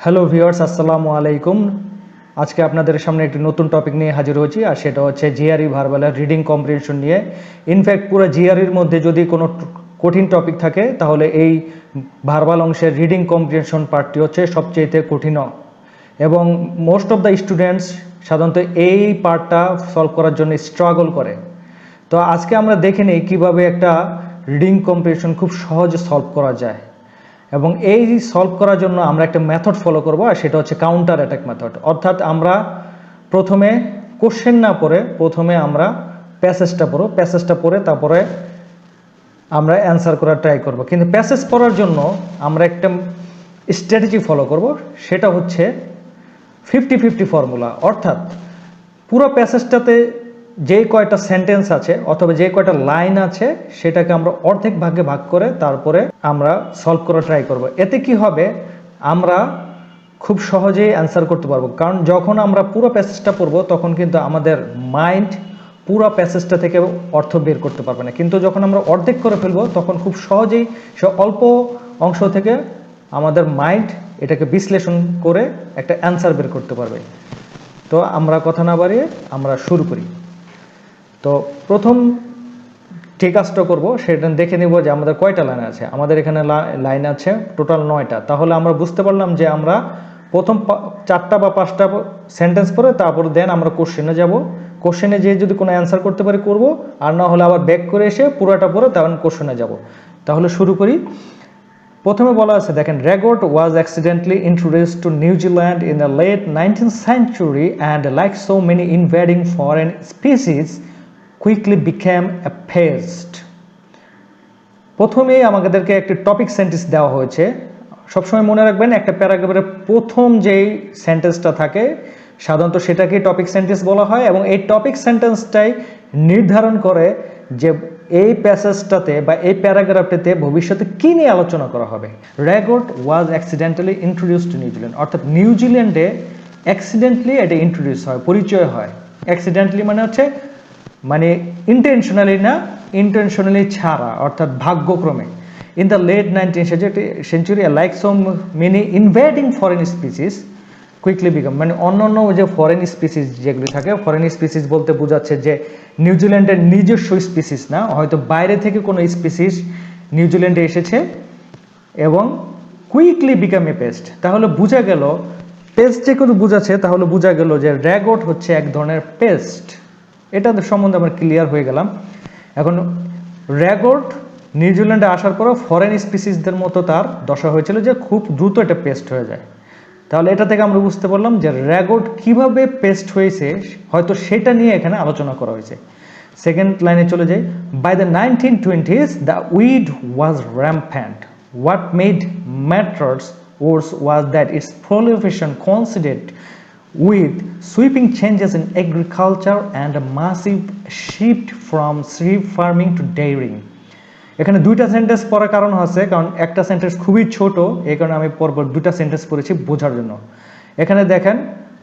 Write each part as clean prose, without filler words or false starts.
Hello viewers, আসসালামু আলাইকুম। আজকে আপনাদের সামনে একটি নতুন টপিক নিয়ে হাজির হয়েছি, আর সেটা হচ্ছে জিআরই ভার্বালের রিডিং কম্প্রিহেনশন নিয়ে। ইনফ্যাক্ট পুরো জিআরইর মধ্যে যদি কোনো কঠিন টপিক থাকে তাহলে এই ভার্বাল অংশের রিডিং কম্প্রিহেনশন পার্টটি হচ্ছে সবচেয়ে কঠিন, এবং মোস্ট অফ দ্য স্টুডেন্টস সাধারণত এই পার্টটা সলভ করার জন্য স্ট্রাগল করে। তো আজকে আমরা দেখে নিই কীভাবে একটা রিডিং কম্প্রিহেনশন খুব সহজে সলভ করা যায়। এবং এই সলভ করার জন্য আমরা একটা মেথড ফলো করব, আর সেটা হচ্ছে কাউন্টার অ্যাটাক মেথড। অর্থাৎ আমরা প্রথমে কোশ্চেন না পড়ে প্রথমে আমরা প্যাসেজটা পড়ে তারপরে আমরা অ্যান্সার করার ট্রাই করব। কিন্তু প্যাসেজ পড়ার জন্য আমরা একটা স্ট্র্যাটেজি ফলো করব, সেটা হচ্ছে 50-50 ফর্মুলা। অর্থাৎ পুরো প্যাসেজটাতে যে কয়টা সেন্টেন্স আছে অথবা যে কয়টা লাইন আছে সেটাকে আমরা অর্ধেক ভাগে ভাগ করে তারপরে আমরা সলভ করা ট্রাই করব। এতে কি হবে, আমরা খুব সহজেই অ্যান্সার করতে পারবো। কারণ যখন আমরা পুরো প্যাসেজটা পড়বো তখন কিন্তু আমাদের মাইন্ড পুরো প্যাসেজটা থেকে অর্থ বের করতে পারবে না, কিন্তু যখন আমরা অর্ধেক করে ফেলবো তখন খুব সহজেই সে অল্প অংশ থেকে আমাদের মাইন্ড এটাকে বিশ্লেষণ করে একটা অ্যান্সার বের করতে পারবে। তো আমরা কথা না বাড়িয়ে আমরা শুরু করি। তো প্রথম যে কাজটা করবো সেটা দেখে নেব যে আমাদের কয়টা লাইন আছে। আমাদের এখানে লাইন আছে টোটাল 9টা। তাহলে আমরা বুঝতে পারলাম যে আমরা প্রথম 4টা বা 5টা সেন্টেন্স পড়ে তারপর দেন আমরা কোশ্চেনে যাব। কোশ্চেনে যেয়ে যদি কোনো অ্যান্সার করতে পারি করব, আর না হলে আবার ব্যাক করে এসে পুরোটা পড়ে তখন কোশ্চেনে যাব। তাহলে শুরু করি। প্রথমে বলা আছে, দেখেন, ragwort was accidentally introduced to New Zealand in the late 19th century and like so many invading foreign species quickly became a pest. প্রথমেই আমাদেরকে একটা টপিক সেন্টেন্স দেওয়া হয়েছে। সবসময় মনে রাখবেন, একটা প্যারাগ্রাফের প্রথম যেই সেন্টেন্সটা থাকে সাধারণত সেটাকেই টপিক সেন্টেন্স বলা হয়, এবং এই টপিক সেন্টেন্সটাই নির্ধারণ করে যে এই প্যাসেজটাতে বা এই প্যারাগ্রাফটাতে ভবিষ্যতে কী নিয়ে আলোচনা করা হবে। রেগট ওয়াজ অ্যাক্সিডেন্টালি ইন্ট্রোডিউস টু নিউজিল্যান্ড, অর্থাৎ নিউজিল্যান্ডে অ্যাক্সিডেন্টলি এটা ইন্ট্রোডিউস হয়, পরিচয় হয়। অ্যাক্সিডেন্টালি মানে হচ্ছে মানে ইন্টেনশনালি না, ইন্টেনশনালি ছাড়া, অর্থাৎ ভাগ্যক্রমে। In the late 19th century like so many invading foreign species quickly become, মানে অন্যান্য যে ফরেন স্পিসিস যেগুলি থাকে, ফরেন স্পিসিস বলতে বোঝাচ্ছে যে নিউজিল্যান্ডের নিজস্ব স্পিসিস না, হয়তো বাইরে থেকে কোনো স্পিসিস নিউজিল্যান্ডে এসেছে এবং কুইকলি বিকাম এ পেস্ট। তাহলে বোঝা গেল, পেস্ট যে কোনো বোঝাচ্ছে, তাহলে বোঝা গেল যে রেগট হচ্ছে এক ধরনের পেস্ট। এটা সম্বন্ধে আমরা ক্লিয়ার হয়ে গেলাম। এখন রেগট নিউজিল্যান্ডে আসার পরও ফরেন স্পিসিসদের মতো তার দশা হয়েছিল যে খুব দ্রুত এটা পেস্ট হয়ে যায়। তাহলে এটা থেকে আমরা বুঝতে পারলাম যে রেগট কিভাবে পেস্ট হয়েছে, হয়তো সেটা নিয়ে এখানে আলোচনা করা হয়েছে। সেকেন্ড লাইনে চলে যাই। By the 1920s the weed was rampant. What made matters worse was that its proliferation coincided with sweeping changes in agriculture and a massive shift from sheep farming to dairying. এখানে দুইটা sentence পড়ার কারণ আছে, কারণ একটা sentence খুবই ছোট, এই কারণে আমি পরপর দুইটা সেন্টেন্স পড়েছি বোঝার জন্য। এখানে দেখেন,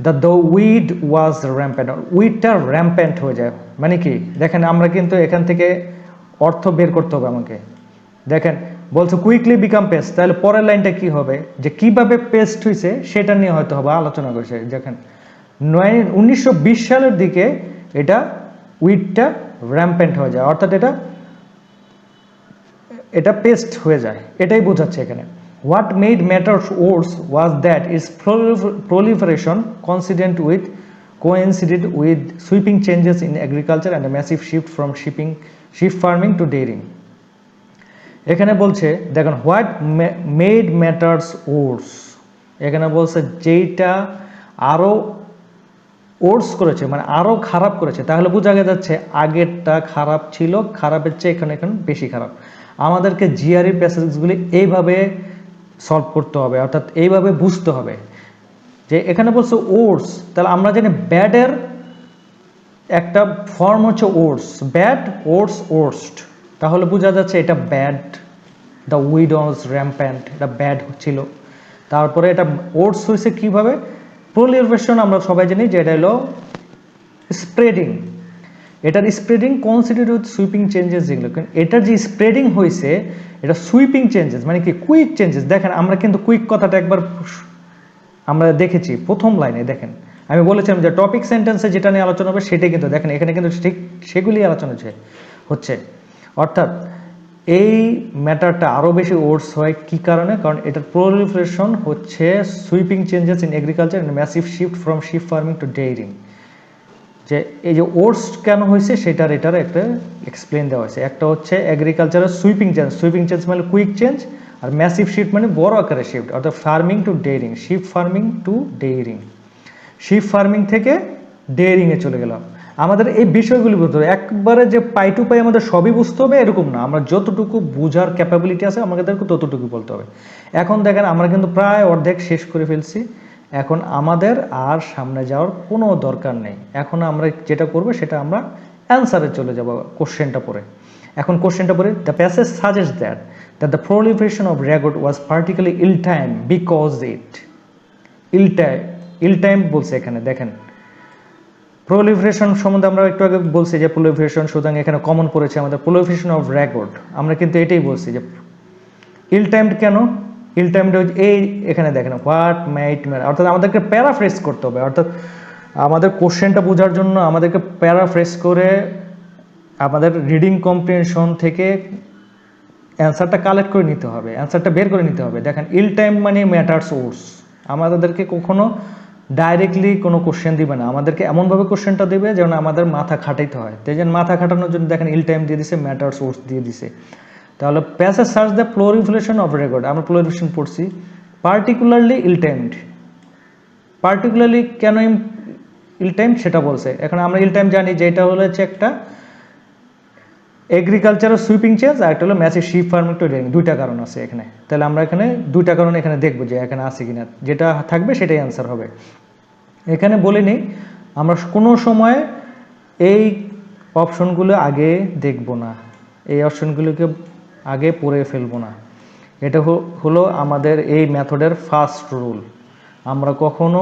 দ্য উইড ওয়াজ র্যাম্প্যান্ট, উইডটা র্যাম্প্যান্ট হয়ে যায় মানে কি, দেখেন আমরা কিন্তু এখান থেকে অর্থ বের করতে হবে আমাকে। দেখেন বলছে কুইকলি বিকাম পেস্ট, তাহলে পরের লাইনটা কি হবে, যে কিভাবে পেস্ট হয়েছে সেটা নিয়ে হয়তো হবে আলোচনা করেছে। দেখেন 1920 সালের দিকে এটা উইডটা র্যাম্প্যান্ট হয়ে যায়, অর্থাৎ এটা পেস্ট হয়ে যায়, এটাই বোঝাচ্ছে এখানে। What made matters worse was that it's proliferation coincided with sweeping changes in agriculture and a massive shift from sheep farming to dairying. এখানে বলছে, দেখেন, হোয়াট মেড ম্যাটার্স ওয়ার্স, এখানে বলছে যেইটা আরও ওর্স করেছে মানে আরও খারাপ করেছে, তাহলে বোঝা যাচ্ছে আগেরটা খারাপ ছিল, খারাপের চেয়ে এখানে বেশি খারাপ। আমাদেরকে জিআরই প্যাসেজগুলি এইভাবে সলভ করতে হবে, অর্থাৎ এইভাবে বুঝতে হবে যে এখানে বলছে ওর্স, তাহলে আমরা জানি ব্যাডের একটা ফর্ম হচ্ছে ওর্স, ব্যাড ওর্স ওর্স্ট, তাহলে বোঝা যাচ্ছে এটা ব্যাড। দ্য উইড ওয়াজ র্যাম্প্যান্ট, এটা ব্যাড ছিল। তারপরে এটা ওর্স হয়েছে কীভাবে, প্রলিফারেশন আমরা সবাই জানি যে এটা হলো স্প্রেডিং, এটার spreading consider with sweeping changes, যেগুলো এটার যে স্প্রেডিং হয়েছে এটা সুইপিং চেঞ্জেস মানে কি কুইক চেঞ্জেস। দেখেন আমরা কিন্তু কুইক কথাটা একবার আমরা দেখেছি প্রথম লাইনে দেখেন, আমি বলেছিলাম যে টপিক সেন্টেন্সে যেটা নিয়ে আলোচনা হবে সেটাই কিন্তু দেখেন এখানে কিন্তু ঠিক সেগুলি আলোচনা হচ্ছে। অর্থাৎ এই ম্যাটারটা আরও বেশি ওর্স হয় কী কারণে? কারণ এটার প্রলিফারেশন হচ্ছে sweeping changes in agriculture and massive shift from sheep farming to dairying. যে এই যে ওর্স কেন হয়েছে সেটার এটার একটা এক্সপ্লেন দেওয়া হয়েছে। একটা হচ্ছে এগ্রিকালচারের সুইপিং চেঞ্জ মানে কুইক চেঞ্জ, আর ম্যাসিভ শিফট মানে বড় আকারের শিফট, অর্থাৎ farming to dairying, sheep farming to dairying, sheep farming থেকে ডেয়ারিংয়ে চলে গেলাম। আমাদের এই বিষয়গুলি বুঝতে হবে, একবারে যে পাই টু পাই আমাদের সবই বুঝতে হবে এরকম না, আমরা যতটুকু বোঝার ক্যাপাবিলিটি আছে আমাদেরকে ততটুকু বলতে হবে। এখন দেখেন আমরা কিন্তু প্রায় অর্ধেক শেষ করে ফেলছি, এখন আমাদের আর সামনে যাওয়ার কোনো দরকার নেই। এখন আমরা যেটা করবো সেটা আমরা অ্যান্সারে চলে যাব কোশ্চেনটা পড়ে। এখন কোশ্চেনটা পড়ে, the passage suggest that the proliferation of ragwort was particularly ill time because ill time বলছে এখানে। দেখেন প্রলিফারেশন সম্বন্ধে আমরা একটু আগে বলছি যে প্রলিফারেশন, সুতরাং এখানে কমন পড়েছে আমাদের প্রলিফারেশন অফ রেগট। আমরা কিন্তু এটাই বলছি যে ইল টাইমড কেন, ইল টাইমড এই এখানে দেখেন হোয়াট মাইট ম্যাটার, অর্থাৎ আমাদেরকে প্যারাফ্রেজ করতে হবে। অর্থাৎ আমাদের কোশ্চেনটা বোঝার জন্য আমাদেরকে প্যারাফ্রেজ করে আমাদের রিডিং কম্প্রিহেনশন থেকে অ্যান্সারটা কালেক্ট করে নিতে হবে, অ্যান্সারটা বের করে নিতে হবে। দেখেন ইল টাইম মানে ম্যাটার সোর্স, আমাদেরকে কখনো ডাইরেক্টলি কোনো কোশ্চেন দিবে না, আমাদেরকে এমনভাবে কোশ্চেনটা দেবে যেন আমাদের মাথা খাটাইতে হয়। তাই জন্য মাথা খাটানোর জন্য দেখেন ইল টাইম দিয়ে দিছে, ম্যাটার সোর্স দিয়ে দিছে। তাহলে passage search the proliferation of record, আমরা proliferation পড়ছি, পার্টিকুলারলি ইল টাইমড, পার্টিকুলারলি কেন ইল টাইম সেটা বলছে। এখন আমরা ইল টাইম জানি যে এটা হচ্ছে একটা এগ্রিকালচারের সুইপিং চেঞ্জ, আর একটা হলো massive sheep farming to dairying, দুইটা কারণ আছে এখানে। তাহলে আমরা এখানে দুইটা কারণ এখানে দেখবো যে এখানে আছে কিনা, যেটা থাকবে সেটাই অ্যান্সার হবে। এখানে বলে নিই আমরা কোনো সময় এই অপশনগুলো আগে দেখব না, এই অপশনগুলোকে আগে পড়ে ফেলবো না। এটা হলো আমাদের এই মেথডের ফার্স্ট রুল। আমরা কখনো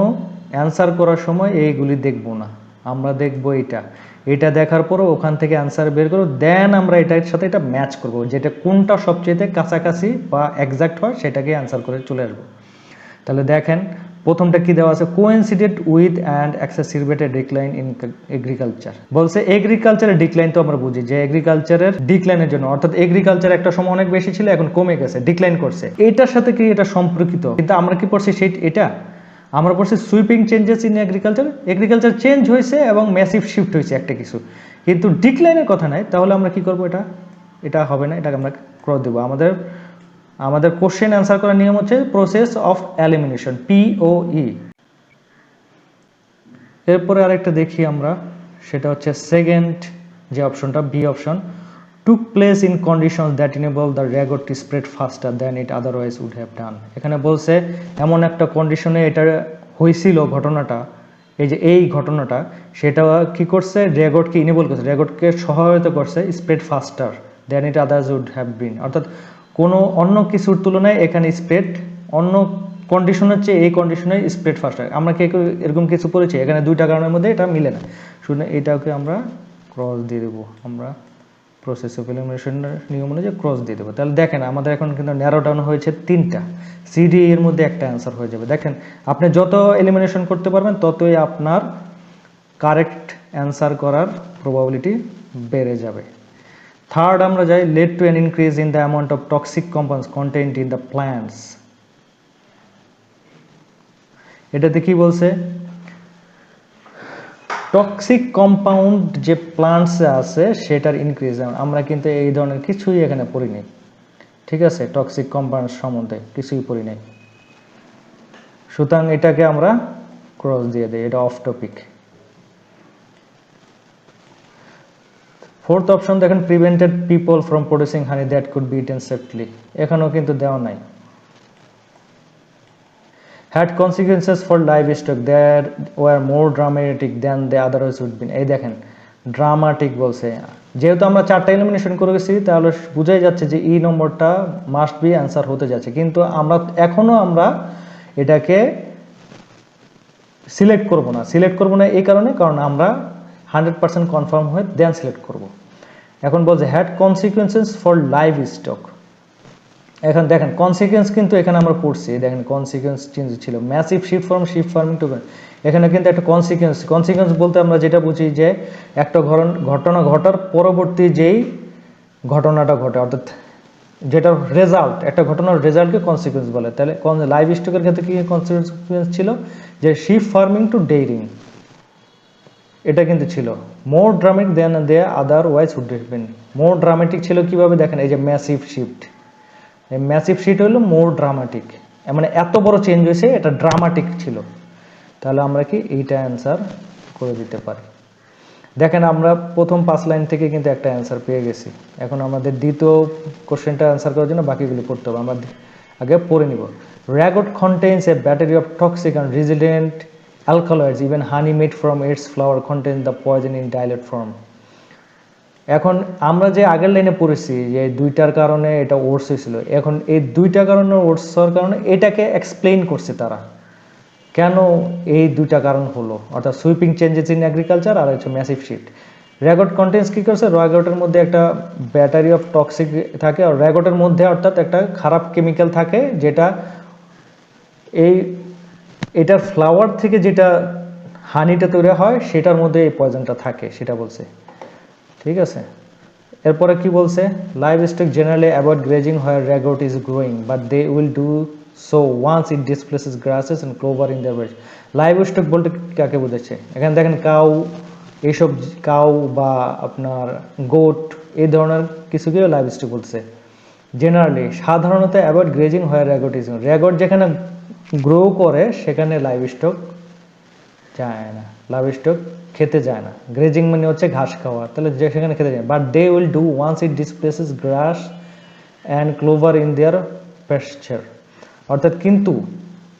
অ্যান্সার করার সময় এইগুলি দেখব না, আমরা দেখব এটা দেখার পরও ওখান থেকে অ্যান্সার বের করব, দেন আমরা এটার সাথে এটা ম্যাচ করব, যেটা কোনটা সবচেয়ে কাছাকাছি বা এক্সাক্ট হয় সেটাকে অ্যান্সার করে চলে আসবো। তাহলে দেখেন প্রথমটা কি দেওয়া আছে, coincident with and exacerbated decline in agriculture. বলছে এগ্রিকালচারের ডিক্লাইন, তো আমরা বুঝি যে এগ্রিকালচারের ডিক্লাইনের জন্য, অর্থাৎ এগ্রিকালচার একটা সময় অনেক বেশি ছিল এখন কমে গেছে, ডিক্লাইন করছে, এটার সাথে কি এটা সম্পর্কিত? কিন্তু আমরা কি পড়ছি এটা আমরা পড়ছি sweeping changes in agriculture change হয়েছে এবং ম্যাসিভ শিফট হয়েছে একটা কিছু, কিন্তু ডিক্লাইনের কথা নাই। তাহলে আমরা কি করব, এটা হবে না, এটাকে আমরা ক্রস দেবো। আমাদের কোশ্চেন অ্যান্সার করার নিয়ম হচ্ছে প্রসেস অফ এলিমিনেশন, POE। এরপরে আরেকটা দেখি আমরা, সেটা হচ্ছে সেকেন্ড যে অপশনটা, B option, took place in condition that enable the ragwort to spread faster than it otherwise would have done. এখানে বলছে এমন একটা কন্ডিশনে এটা হয়েছিল ঘটনাটা, এই ঘটনাটা, সেটা কি করছে, রেগটকে ইনেবল করছে, রেগটকে সহায়তা করছে spread faster than it otherwise would have been. অর্থাৎ কোনো অন্য কিছুর তুলনায় এখানে স্প্রেড অন্য কন্ডিশনের চেয়ে এই কন্ডিশনে স্প্রেড ফাস্টার। আমরা কি এরকম কিছু পড়েছি? এখানে দুইটা কারণের মধ্যে এটা মিলে না, শুনে এটাকে আমরা ক্রস দিয়ে দেবো, আমরা প্রসেস অফ এলিমিনেশনের নিয়ম অনুযায়ী ক্রস দিয়ে দেবো। তাহলে দেখেন আমাদের এখন কিন্তু ন্যারো ডাউন হয়েছে তিনটা, সিডি এর মধ্যে একটা অ্যান্সার হয়ে যাবে। দেখেন আপনি যত এলিমিনেশন করতে পারবেন ততই আপনার কারেক্ট অ্যান্সার করার প্রবাবিলিটি বেড়ে যাবে। থার্ড আমরা যাই, led to an increase in the amount of toxic compounds content in the plants. এটাতে কি বলছে, টক্সিক কম্পাউন্ড যে প্লান্টসে আছে সেটার ইনক্রিজ, আমরা কিন্তু এই ধরনের কিছুই এখানে পড়ি নাই, ঠিক আছে, টক্সিক কম্পাউন্ড সম্বন্ধে কিছুই পড়ি নাই, সুতরাং এটাকে আমরা ক্রস দিয়ে দিই, এটা অফ টপিক। ফোর্থ অপশন দেখেন, prevented people from producing honey that could be eaten safely, এখানেও কিন্তু দেওয়া নাই। had consequences for livestock that were more dramatic than the otherwise would be। এই দেখেন ড্রামাটিক বলছে, যেহেতু আমরা চারটা এলিমিনেশন করে গেছি তাহলে বুঝাই যাচ্ছে যে ই নম্বরটা মাস্ট বি অ্যান্সার হতে যাচ্ছে, কিন্তু আমরা এটাকে সিলেক্ট করব না এই কারণে, কারণ আমরা 100% কনফার্ম হয়ে দেন সিলেক্ট করব। এখন বলছে had consequences for livestock, এখন দেখেন কনসিকুয়েন্স কিন্তু এখানে আমরা পড়ছি, দেখেন কনসিকুয়েন্স চেঞ্জ ছিল, massive shift from sheep farming to, এখানে কিন্তু একটা কনসিকুয়েন্স বলতে আমরা যেটা বুঝি যে একটা ঘটনা ঘটার পরবর্তী যেই ঘটনাটা ঘটে, অর্থাৎ যেটা রেজাল্ট, একটা ঘটনার রেজাল্টকে কনসিকুয়েন্স বলে। তাহলে লাইভ স্টকের ক্ষেত্রে কী কনসিকুয়েন্স ছিল, যে শিপ ফার্মিং টু ডেইরিং, এটা কিন্তু ছিল more dramatic than they otherwise would have. More dramatic ছিল কীভাবে, দেখেন এই যে ম্যাসিভ শিফট, এই ম্যাসিভ শিফট হলো মোর ড্রামাটিক, মানে এত বড় চেঞ্জ হয়েছে, এটা ড্রামাটিক ছিল। তাহলে আমরা কি এইটা অ্যান্সার করে দিতে পারি। দেখেন আমরা প্রথম 5 লাইন থেকে কিন্তু একটা অ্যান্সার পেয়ে গেছি। এখন আমাদের দ্বিতীয় কোশ্চেনটা অ্যান্সার করার জন্য বাকিগুলো পড়তে হবে, আমরা আগে পড়ে নিব। Ragwort contains a battery of toxic and resident alkaloids, even honey made from its flower contain the poison in dilute form. এখন আমরা যে আগের লাইনে পড়েছি যে দুইটার কারণে এটা ওটস হয়েছিল, এখন এই দুইটা কারণে ওটস হওয়ার কারণে এটাকে এক্সপ্লেইন করছে তারা, কেন এই দুইটা কারণ হলো, অর্থাৎ সুইপিং চেঞ্জেস ইন এগ্রিকালচার আর হচ্ছে ম্যাসিভ শিফট। র্যাগট কন্টেন্টস কী করছে, র্যাগটের মধ্যে একটা ব্যাটারি অফ টক্সিক থাকে, আর র্যাগটের মধ্যে অর্থাৎ একটা খারাপ কেমিক্যাল থাকে, যেটা এটার ফ্লাওয়ার থেকে যেটা হানিটা তৈরি হয় সেটার মধ্যে এই পয়জনটা থাকে, সেটা বলছে। ঠিক আছে, এরপরে কি বলছে, livestock generally avoid grazing where ragwort is growing, but they will do so once it displaces grasses and clover in their bed. Livestock বলতে কাকে বোঝাচ্ছে, এখানে দেখেন কাউ, এইসব কাউ বা আপনার গোট, এই ধরনের কিছুকেও লাইভ স্টক বলছে। জেনারেলি সাধারণত avoid grazing where ragwort is, র্যাগট যেখানে গ্রো করে সেখানে লাইভ স্টক যায় না, লাইভ স্টক খেতে যায় না। গ্রেজিং মানে হচ্ছে ঘাস খাওয়া, তাহলে যে সেখানে খেতে যায়, but they will do once it displaces grass and clover in their pasture. অর্থাৎ কিন্তু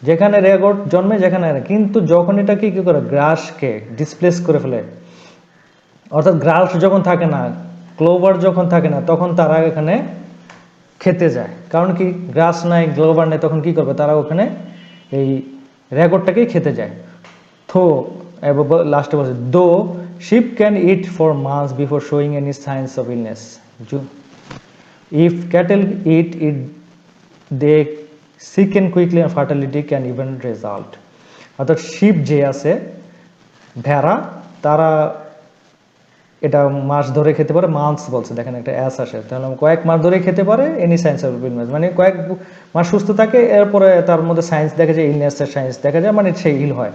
যেখানে র্যাগট জন্মে, যেখানে, কিন্তু যখন এটা কি করে গ্রাসকে ডিসপ্লেস করে ফেলে, অর্থাৎ গ্রাস যখন থাকে না, ক্লোভার যখন থাকে না, তখন তারা এখানে খেতে যায়। কারণ কি, গ্রাস নাই, ক্লোভার নেই, তখন কি করবে তারা ওখানে এই র্যাগটটাকেই খেতে যায়। তো লাস্টে বলছে, though sheep can eat for months before showing any signs of illness, if cattle eat they sicken quickly and fertility can even result. অর্থাৎ শিপ যে আছে, ভেড়া, তারা এটা মাস ধরে খেতে পারে, মান্থস বলছে, দেখেন একটা অ্যাস আসে, তাহলে কয়েক মাস ধরে খেতে পারে, এনি সায়েন্স অফ ইলনেস মানে কয়েক মাস সুস্থ থাকে, এরপরে তার মধ্যে সায়েন্স দেখা যায়, ইলনেসের সায়েন্স দেখা যায়, মানে সে হিল হয়।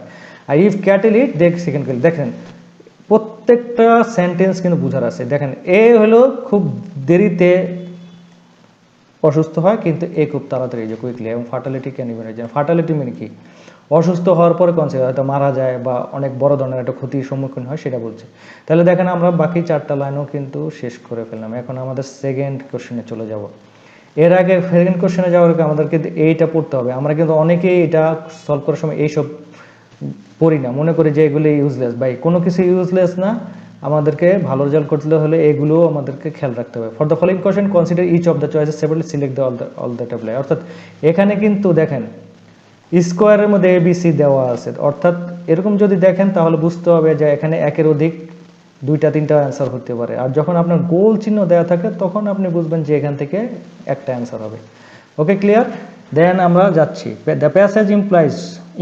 আর ইফ ক্যাটেল ইট দেখ সেকেন্ড কিল, দেখেন প্রত্যেকটা সেন্টেন্স কিন্তু বুঝার আছে। দেখেন এ হলো খুব দেরিতে অসুস্থ হয়, কিন্তু এ খুব তাড়াতাড়ি, যে কুইকলি, এবং fertility can even result. Fertility মানে কি, অসুস্থ হওয়ার পরে কনসিকুয়েন্স, হয়তো মারা যায় বা অনেক বড় ধরনের একটা ক্ষতির সম্মুখীন হয়, সেটা বলছে। তাহলে দেখেন আমরা বাকি 4টা লাইনও কিন্তু শেষ করে ফেললাম। এখন আমাদের সেকেন্ড কোশ্চেনে চলে যাব। এর আগে সেকেন্ড কোশ্চেনে যাওয়ার আগে আমাদের কিন্তু এইটা পড়তে হবে। আমরা কিন্তু অনেকেই এটা সলভ করার সময় এইসব পড়ি না, মনে করি যে এগুলো ইউজলেস। ভাই কোনো কিছু ইউজলেস না, আমাদেরকে ভালো রেজাল্ট করতে হলে এগুলোও আমাদেরকে খেয়াল রাখতে হবে। For the following question consider each of the choices separately, select the all the apply. অর্থাৎ এখানে কিন্তু দেখেন স্কোয়ারের মধ্যে এবিসি দেওয়া আছে, অর্থাৎ এরকম যদি দেখেন তাহলে বুঝতে হবে যে এখানে একের অধিক 2টা 3টা অ্যান্সার হতে পারে। আর যখন আপনার গোল চিহ্ন দেওয়া থাকে তখন আপনি বুঝবেন যে এখান থেকে একটা অ্যান্সার হবে। ওকে, ক্লিয়ার? দেন আমরা যাচ্ছি, দ্য প্যাসেজ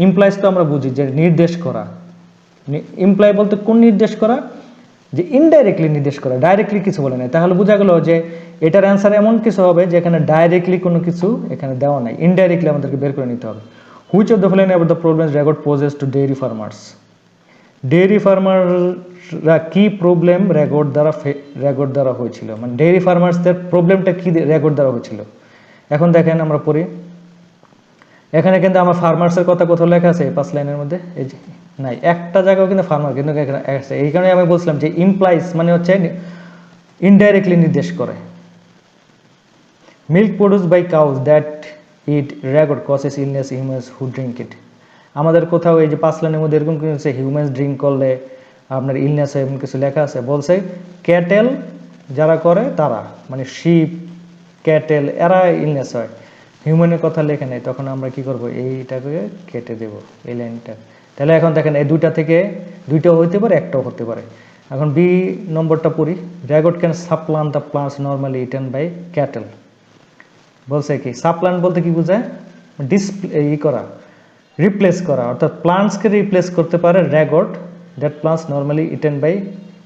ইমপ্লাইজ তো আমরা বুঝি যে নির্দেশ করা। ইমপ্লাই বলতে কোন নির্দেশ করা, যে ইনডাইরেক্টলি নির্দেশ করা, ডাইরেক্টলি কিছু বলে নাই। তাহলে বোঝা গেল যে এটার অ্যান্সার এমন কিছু হবে যেখানে ডাইরেক্টলি কোনো কিছু এখানে দেওয়া নাই, ইনডাইরেক্টলি আমাদেরকে বের করে নিতে হবে। Which of the following about the problems ragwort poses to dairy farmers. Dairy ফার্মাররা কি প্রবলেম র্যাগট দ্বারা হয়েছিল, মানে ডেইরি ফার্মার্সদের প্রবলেমটা কি র্যাগট দ্বারা হয়েছিল। এখন দেখেন আমরা পড়ি, এখানে কিন্তু আমার ফার্মার্সের কথা কোথাও লেখা আছে 5 লাইনের মধ্যে, এই যে নাই, একটা জায়গাও কিন্তু ফার্মার কিন্তু এখানে আছে। এই কারণে আমি বলছিলাম যে ইমপ্লাইজ মানে হচ্ছে ইনডাইরেক্টলি নির্দেশ করে। Milk produce by cows that it ragwort causes illness humans who drink it. আমাদের কোথাও এই যে 5 লাইনের মধ্যে এরকম কিছু আছে, হিউম্যানস ড্রিঙ্ক করলে আপনার ইলনেস হয়, এমন কিছু লেখা আছে। বলছে ক্যাটেল যারা করে তারা, মানে শিপ, ক্যাটেল, এরা ইলনেস হয়, হিউম্যানের কথা লেখে নেই। তখন আমরা কি করব, এইটাকে কেটে দেব, এই লাইনটা। তাহলে এখন দেখেন এই দুইটা থেকে দুইটাও হতে পারে, একটাও হতে পারে। এখন বি নম্বরটা পড়ি, ragwort can supplant the plants normally eaten by cattle. বলছে কি সাপ্লান্ট বলতে কি বোঝায়? ডিসপ্লে করা, রিপ্লেস করা, অর্থাৎ প্লান্টসকে রিপ্লেস করতে পারে ragwort that plants normally eaten by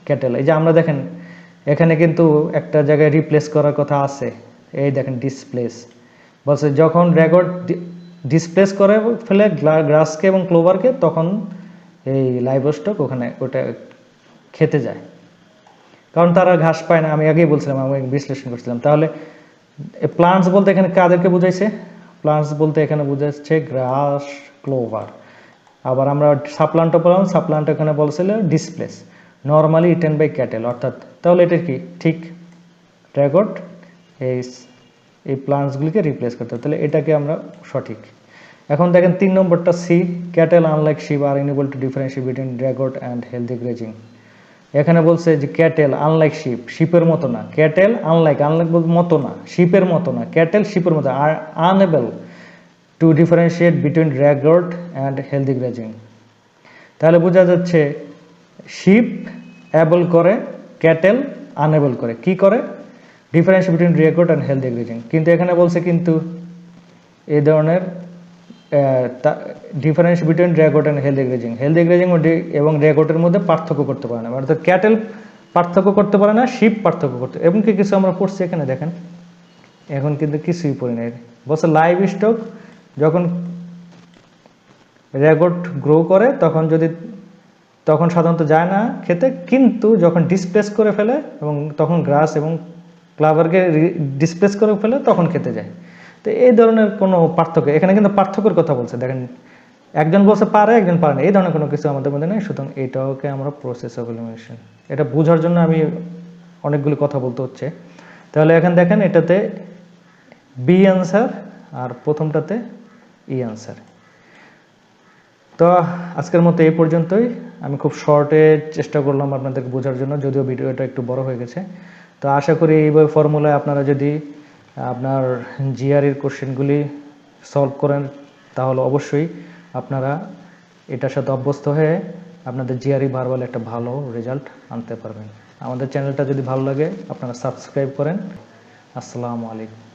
cattle. এই যে আমরা দেখেন এখানে কিন্তু একটা জায়গায় রিপ্লেস করার কথা আছে, এই দেখেন ডিসপ্লেস বলছে যখন র্যাগট ডিসপ্লেস করে ফেলে গ্রাসকে এবং ক্লোভারকে, তখন এই লাইভস্টক ওখানে ওটা খেতে যায়, কারণ তারা ঘাস পায় না। আমি আগেই বলছিলাম, আমি বিশ্লেষণ করছিলাম। তাহলে প্লান্টস বলতে এখানে কাদেরকে বুঝাইছে? প্লান্টস বলতে এখানে বুঝাচ্ছে গ্রাস, ক্লোভার। আবার আমরা সাপ্লান্টও পেলাম, সাপ্লান্ট এখানে বলছিল displace normally eaten by cattle, অর্থাৎ তাহলে এটা কি ঠিক র্যাগট এই প্লান্টসগুলিকে রিপ্লেস করতে হবে, তাহলে এটাকে আমরা সঠিক। এখন দেখেন 3 নম্বরটা C, cattle unlike sheep are unable to differentiate between ragwort and healthy grazing. এখানে বলছে যে ক্যাটেল আনলাইক শিপ, শিপের মতো না। ক্যাটেল আনলাইক বলতে মতো না, শিপের মতো না। ক্যাটেল শিপের মতো are unable to differentiate between ragwort and healthy grazing. তাহলে বোঝা যাচ্ছে শিপ অ্যাবল করে, ক্যাটেল আনএবল করে। কি করে? Difference between ragwort and healthy grazing. কিন্তু এখানে বলছে কিন্তু এই ধরনের difference between ragwort and healthy grazing, healthy grazing এবং র্যাগটের মধ্যে পার্থক্য করতে পারে না, অর্থাৎ ক্যাটেল পার্থক্য করতে পারে না, শিপ পার্থক্য করতে। এবং কি কিছু আমরা পড়ছি এখানে দেখেন, এখন কিন্তু কিছুই পড়ি নাই। বলছে লাইভ স্টক যখন র্যাগট গ্রো করে তখন সাধারণত যায় না খেতে, কিন্তু যখন ডিসপ্লেস করে ফেলে এবং তখন গ্রাস এবং ক্লাভারকে ডিসপ্লেস করে ফেলে তখন খেতে যায়। তো এই ধরনের কোনো পার্থক্য এখানে কিন্তু পার্থক্যের কথা বলছে, দেখেন একজন বলছে পারে, একজন পারে না, এই ধরনের কোনো কিছু আমাদের মধ্যে নেই। সুতরাং এটাকে আমরা প্রসেস অফ এলিমিনেশন, এটা বোঝার জন্য আমি অনেকগুলি কথা বলতে হচ্ছে। তাহলে এখন দেখেন এটাতে বি অ্যান্সার আর প্রথমটাতে ই অ্যান্সার। তো আজকের মতো এই পর্যন্তই। আমি খুব শর্টে চেষ্টা করলাম আপনাদেরকে বোঝার জন্য, যদিও ভিডিওটা একটু বড় হয়ে গেছে। তো আশা করি এই ফর্মুলায় আপনারা যদি আপনার জিআরইর কোশ্চেনগুলি সলভ করেন, তাহলে অবশ্যই আপনারা এটার সাথে অভ্যস্ত হয়ে আপনাদের জিআরই ভার্বাল একটা ভালো রেজাল্ট আনতে পারবেন। আমাদের চ্যানেলটা যদি ভালো লাগে আপনারা সাবস্ক্রাইব করেন। আসসালামু আলাইকুম।